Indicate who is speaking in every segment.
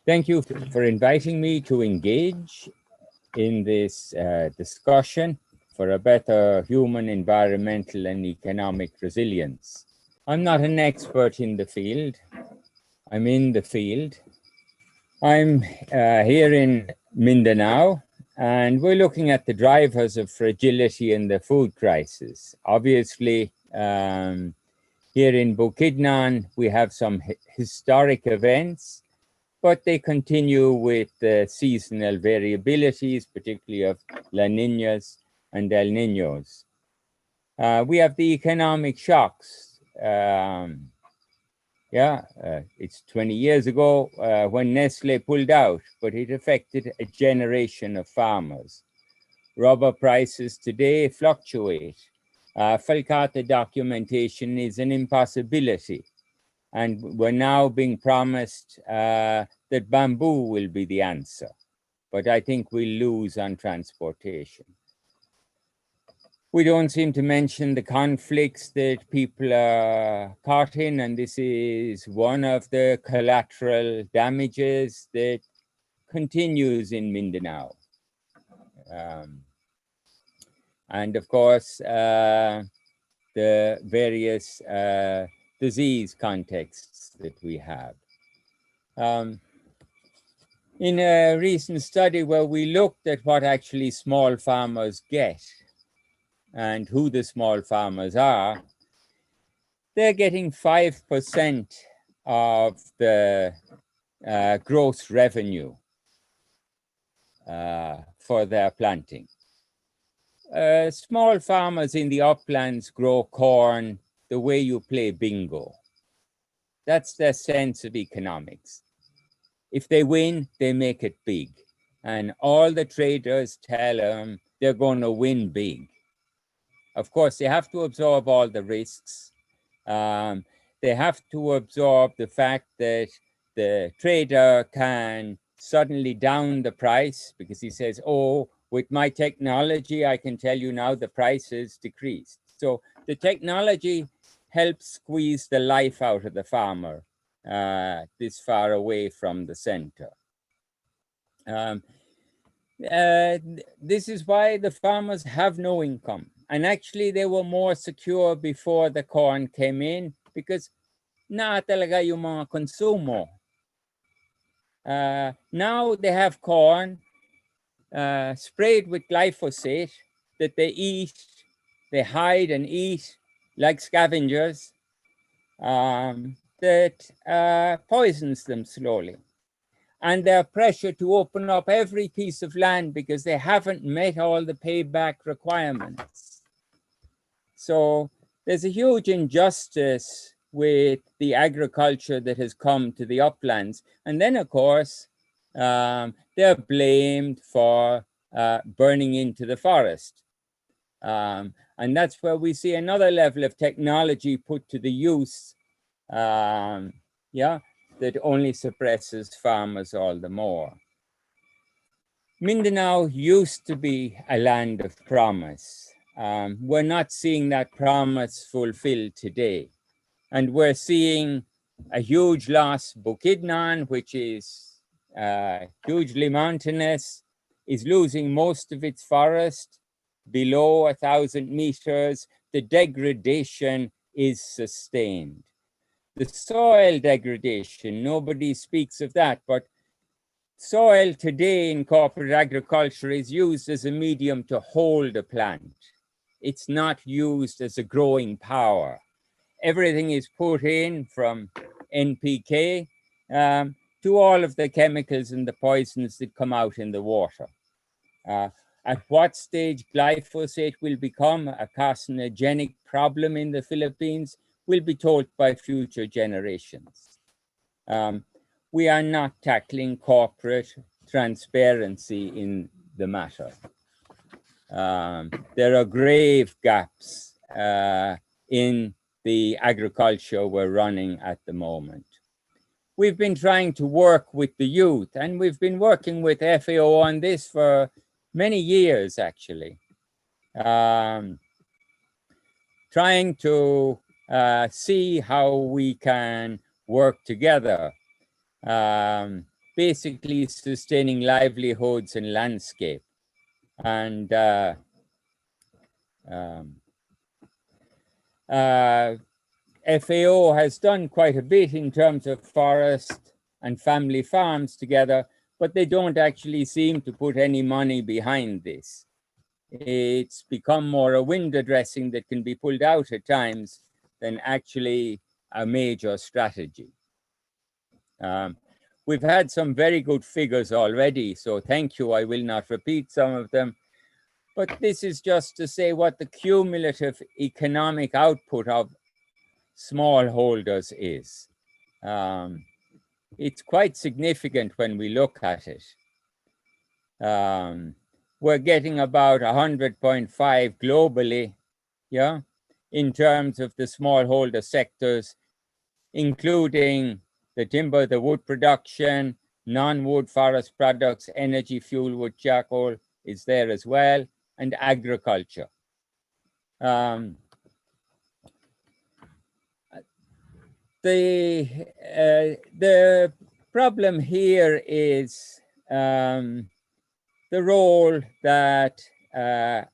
Speaker 1: Thank you for inviting me to engage in this discussion for a better human, environmental, and economic resilience. I'm not an expert in the field. I'm in the field. I'm here in Mindanao, and we're looking at the drivers of fragility in the food crisis. Obviously, here in Bukidnon, we have some historic events, but they continue with seasonal variabilities, particularly of La Niñas and El Niños. We have the economic shocks. It's 20 years ago when Nestle pulled out, but it affected a generation of farmers. Rubber prices today fluctuate. Falcata documentation is an impossibility. And we're now being promised that bamboo will be the answer. But I think we'll lose on transportation. We don't seem to mention the conflicts that people are caught in, and this is one of the collateral damages that continues in Mindanao. And of course, the various disease contexts that we have. In a recent study where we looked at what actually small farmers get and who the small farmers are, they're getting 5% of the gross revenue for their planting. Small farmers in the uplands grow corn the way you play bingo. That's their sense of economics. If they win, they make it big. And all the traders tell them they're going to win big. Of course, they have to absorb all the risks. They have to absorb the fact that the trader can suddenly down the price because he says, oh, with my technology, I can tell you now the price is decreased. So the technology helps squeeze the life out of the farmer this far away from the center. This is why the farmers have no income. And actually, they were more secure before the corn came in because na talaga yung mga konsumo. Now they have corn sprayed with glyphosate that they eat, they hide and eat like scavengers that poisons them slowly. And their pressure to open up every piece of land because they haven't met all the payback requirements. So there's a huge injustice with the agriculture that has come to the uplands. And then, of course, they're blamed for burning into the forest. And that's where we see another level of technology put to the use, that only suppresses farmers all the more. Mindanao used to be a land of promise. We're not seeing that promise fulfilled today. And we're seeing a huge loss. Bukidnon, which is hugely mountainous, is losing most of its forest below 1,000 meters. The degradation is sustained. The soil degradation, nobody speaks of that, but soil today in corporate agriculture is used as a medium to hold a plant. It's not used as a growing power. Everything is put in from NPK to all of the chemicals and the poisons that come out in the water. At what stage glyphosate will become a carcinogenic problem in the Philippines will be told by future generations. We are not tackling corporate transparency in the matter. There are grave gaps in the agriculture we're running at the moment. We've been trying to work with the youth, and we've been working with FAO on this for many years, actually. Trying to see how we can work together. basically sustaining livelihoods and landscape. And FAO has done quite a bit in terms of forest and family farms together, but they don't actually seem to put any money behind this. It's become more a window dressing that can be pulled out at times than actually a major strategy. We've had some very good figures already, so thank you. I will not repeat some of them. But this is just to say what the cumulative economic output of smallholders is. It's quite significant when we look at it. We're getting about 100.5 globally, yeah, in terms of the smallholder sectors, including the timber, the wood production, non-wood forest products, energy, fuel, wood, charcoal is there as well, and agriculture. The problem here is the role that,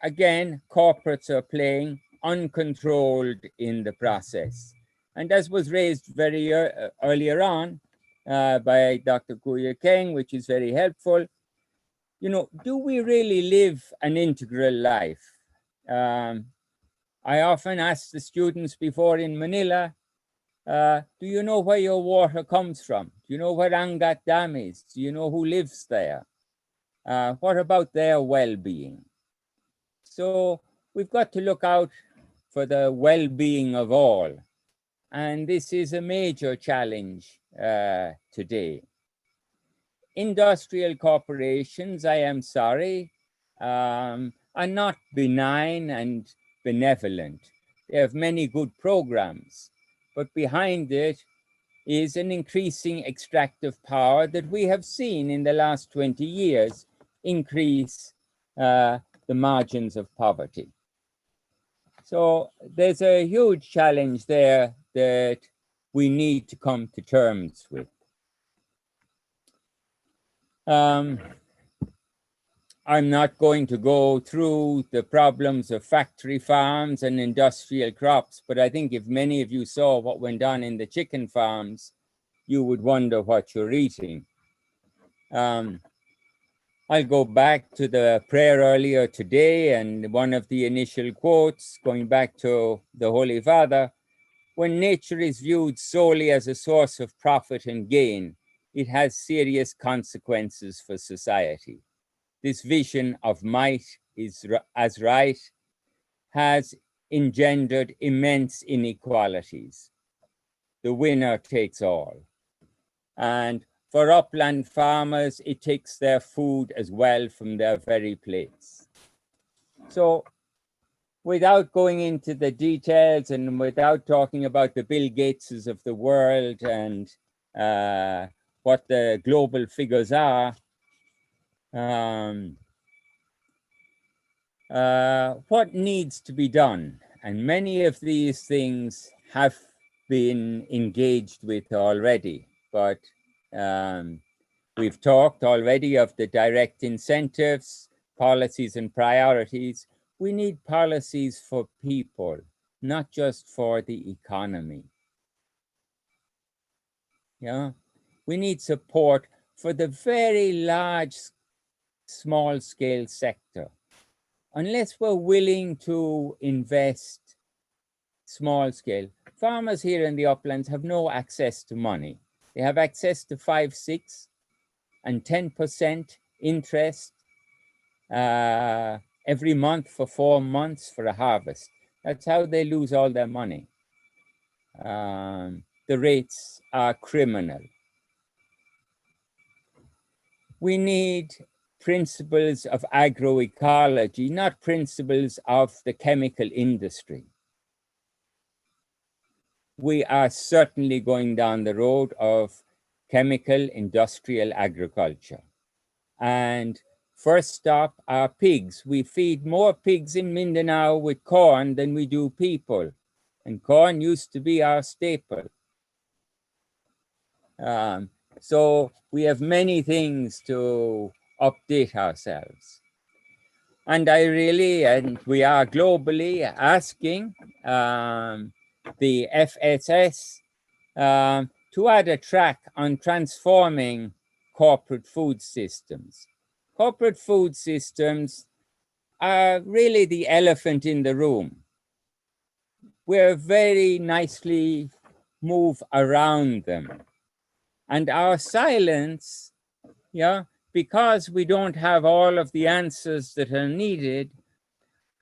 Speaker 1: again, corporates are playing uncontrolled in the process. And as was raised very earlier on by Dr. Kuya Keng, which is very helpful, you know, do we really live an integral life? I often ask the students before in Manila, do you know where your water comes from? Do you know where Angat Dam is? Do you know who lives there? What about their well-being? So we've got to look out for the well-being of all. And this is a major challenge today. Industrial corporations, I am sorry, are not benign and benevolent. They have many good programs, but behind it is an increasing extractive power that we have seen in the last 20 years increase the margins of poverty. So there's a huge challenge there that we need to come to terms with. I'm not going to go through the problems of factory farms and industrial crops, but I think if many of you saw what went on in the chicken farms, you would wonder what you're eating. I'll go back to the prayer earlier today and one of the initial quotes, going back to the Holy Father. When nature is viewed solely as a source of profit and gain, it has serious consequences for society. This vision of might is as right has engendered immense inequalities. The winner takes all. And for upland farmers, it takes their food as well from their very plates. So without going into the details and without talking about the Bill Gateses of the world and what the global figures are, what needs to be done? And many of these things have been engaged with already, but we've talked already of the direct incentives, policies and priorities. We need policies for people, not just for the economy. Yeah, we need support for the very large, small-scale sector. Unless we're willing to invest small scale, farmers here in the uplands have no access to money. They have access to 5, 6, and 10% interest every month for 4 months for a harvest. That's how they lose all their money. The rates are criminal. We need principles of agroecology, not principles of the chemical industry. We are certainly going down the road of chemical industrial agriculture. And first stop are pigs. We feed more pigs in Mindanao with corn than we do people. And corn used to be our staple. So we have many things to update ourselves. And we are globally asking the FSS to add a track on transforming corporate food systems. Corporate food systems are really the elephant in the room. We're very nicely move around them. And our silence, yeah, because we don't have all of the answers that are needed,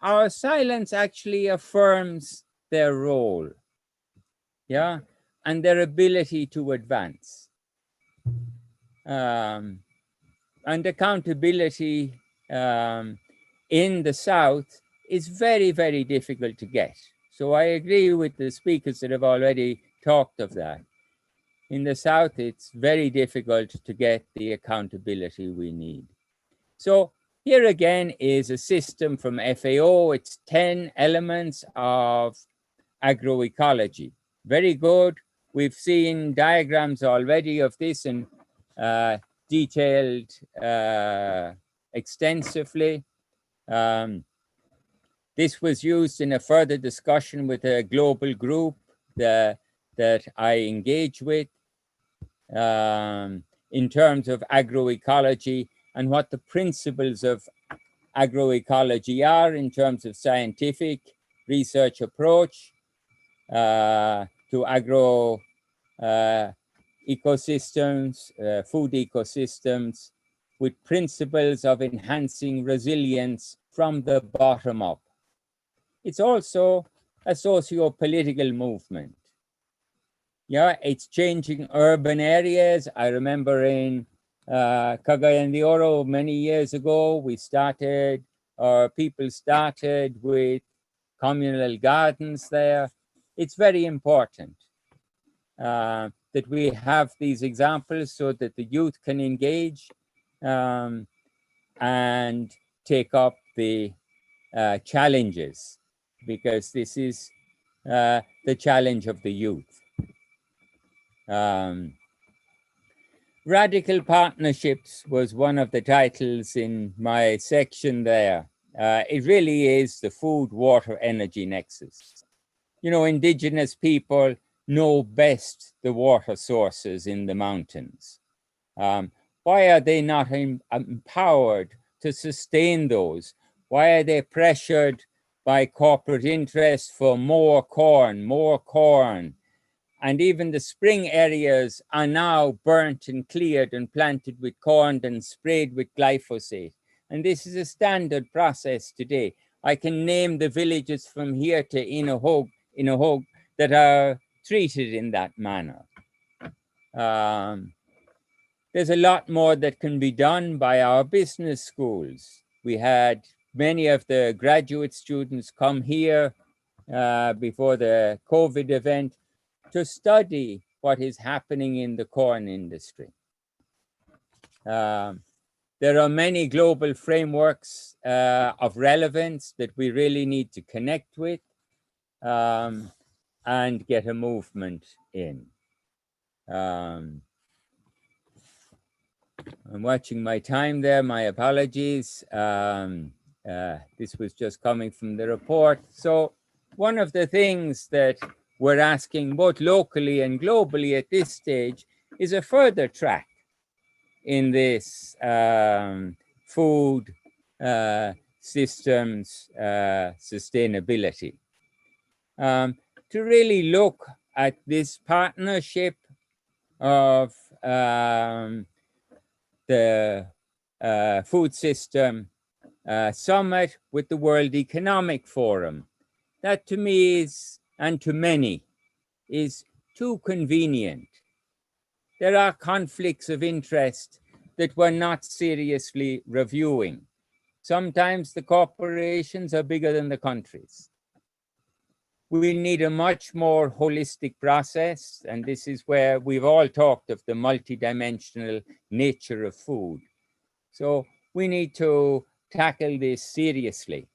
Speaker 1: our silence actually affirms their role, yeah, and their ability to advance. And accountability in the South is very, very difficult to get. So I agree with the speakers that have already talked of that. In the South, it's very difficult to get the accountability we need. So here again is a system from FAO. It's 10 elements of agroecology. Very good. We've seen diagrams already of this and detailed extensively. This was used in a further discussion with a global group that I engage with in terms of agroecology and what the principles of agroecology are in terms of scientific research approach to agro ecosystems, food ecosystems, with principles of enhancing resilience from the bottom up. It's also a socio-political movement. Yeah, it's changing urban areas. I remember in Cagayan de Oro many years ago, people started with communal gardens there. It's very important that we have these examples so that the youth can engage and take up the challenges, because this is the challenge of the youth. Radical Partnerships was one of the titles in my section there. It really is the food, water, energy nexus. You know, indigenous people know best the water sources in the mountains. Why are they not empowered to sustain those? Why are they pressured by corporate interests for more corn? And even the spring areas are now burnt and cleared and planted with corn and sprayed with glyphosate. And this is a standard process today. I can name the villages from here to Inahog that are treated in that manner. There's a lot more that can be done by our business schools. We had many of the graduate students come here before the COVID event to study what is happening in the corn industry. There are many global frameworks of relevance that we really need to connect with and get a movement in. I'm watching my time there, my apologies. This was just coming from the report. So one of the things that we're asking both locally and globally at this stage is a further track in this food systems sustainability. To really look at this partnership of the food system summit with the World Economic Forum. That to me is, and to many, is too convenient. There are conflicts of interest that we're not seriously reviewing. Sometimes the corporations are bigger than the countries. We need a much more holistic process, and this is where we've all talked of the multidimensional nature of food. So we need to tackle this seriously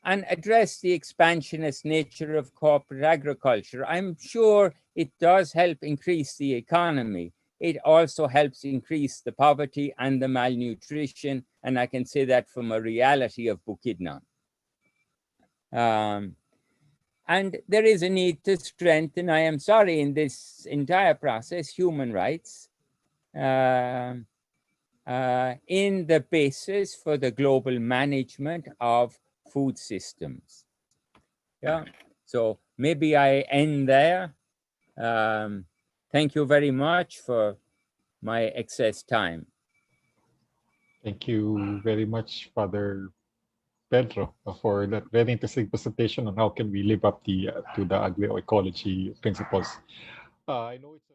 Speaker 1: and address the expansionist nature of corporate agriculture. I'm sure it does help increase the economy, it also helps increase the poverty and the malnutrition. And I can say that from a reality of Bukidnon. And there is a need to strengthen, I am sorry, in this entire process, human rights in the basis for the global management of food systems. Yeah, so maybe I end there. Thank you very much for my excess time.
Speaker 2: Thank you very much, Father Pedro, for that very interesting presentation on how can we live up to the agroecology principles. I know it's